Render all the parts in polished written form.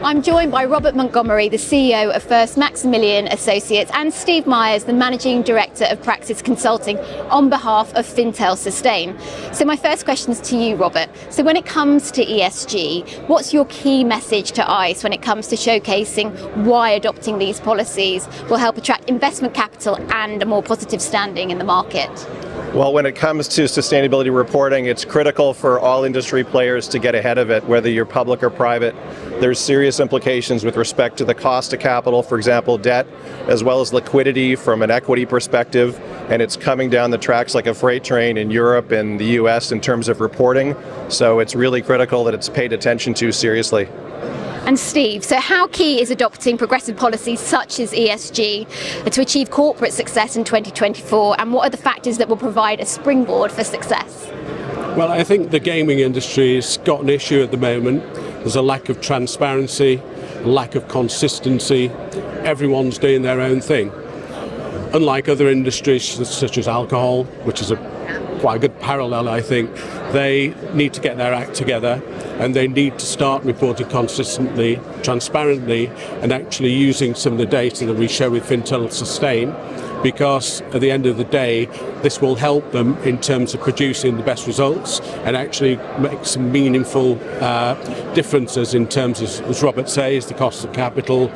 I'm joined by Robert Montgomery, the CEO of First Maximilian Associates, and Steve Myers, the Managing Director of Praxis Consulting, on behalf of Fintel Sustain. So my first question is to you, Robert. So when it comes to ESG, what's your key message to ICE when it comes to showcasing why adopting these policies will help attract investment capital and a more positive standing in the market? Well, when it comes to sustainability reporting, it's critical for all industry players to get ahead of it, whether you're public or private. There's serious implications with respect to the cost of capital, for example, debt, as well as liquidity from an equity perspective, and it's coming down the tracks like a freight train in Europe and the US in terms of reporting. So it's really critical that it's paid attention to seriously. And Steve, so how key is adopting progressive policies such as ESG to achieve corporate success in 2024, and what are the factors that will provide a springboard for success? Well, I think the gaming industry's got an issue at the moment. There's a lack of transparency, lack of consistency. Everyone's doing their own thing. Unlike other industries such as alcohol, which is quite a good parallel, I think, they need to get their act together and they need to start reporting consistently, transparently, and actually using some of the data that we show with Fintel Sustain, because at the end of the day, this will help them in terms of producing the best results and actually make some meaningful differences in terms of, as Robert says, the cost of capital,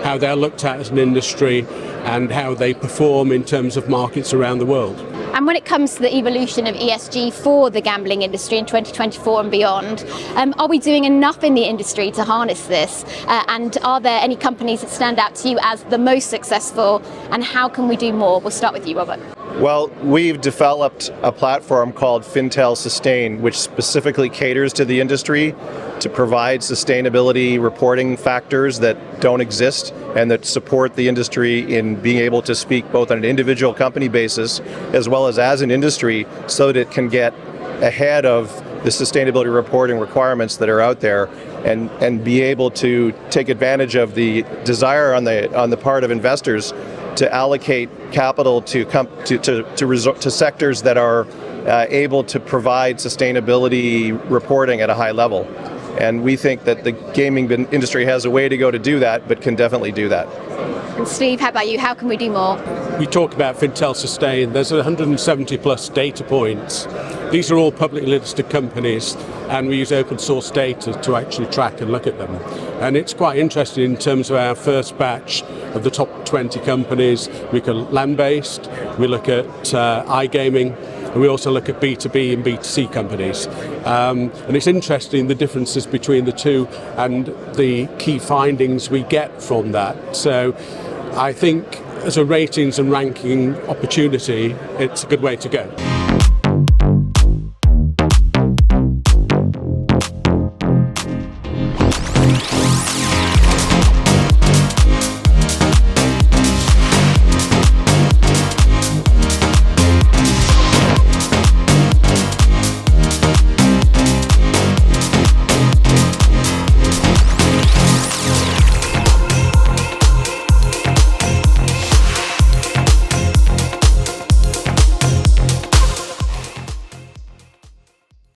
how they're looked at as an industry, and how they perform in terms of markets around the world. And when it comes to the evolution of ESG for the gambling industry in 2024 and beyond, are we doing enough in the industry to harness this? And are there any companies that stand out to you as the most successful? And how can we do more? We'll start with you, Robert. Well, we've developed a platform called Fintel Sustain, which specifically caters to the industry to provide sustainability reporting factors that don't exist and that support the industry in being able to speak both on an individual company basis as well as an industry, so that it can get ahead of the sustainability reporting requirements that are out there and be able to take advantage of the desire on the part of investors to allocate capital to sectors that are able to provide sustainability reporting at a high level. And we think that the gaming industry has a way to go to do that, but can definitely do that. And Steve, how about you? How can we do more? We talk about Fintel Sustain. There's 170 plus data points. These are all publicly listed companies, and we use open source data to actually track and look at them. And it's quite interesting in terms of our first batch of the top 20 companies. We look at land-based, we look at iGaming, and we also look at B2B and B2C companies. And it's interesting the differences between the two and the key findings we get from that. So I think as a ratings and ranking opportunity, it's a good way to go.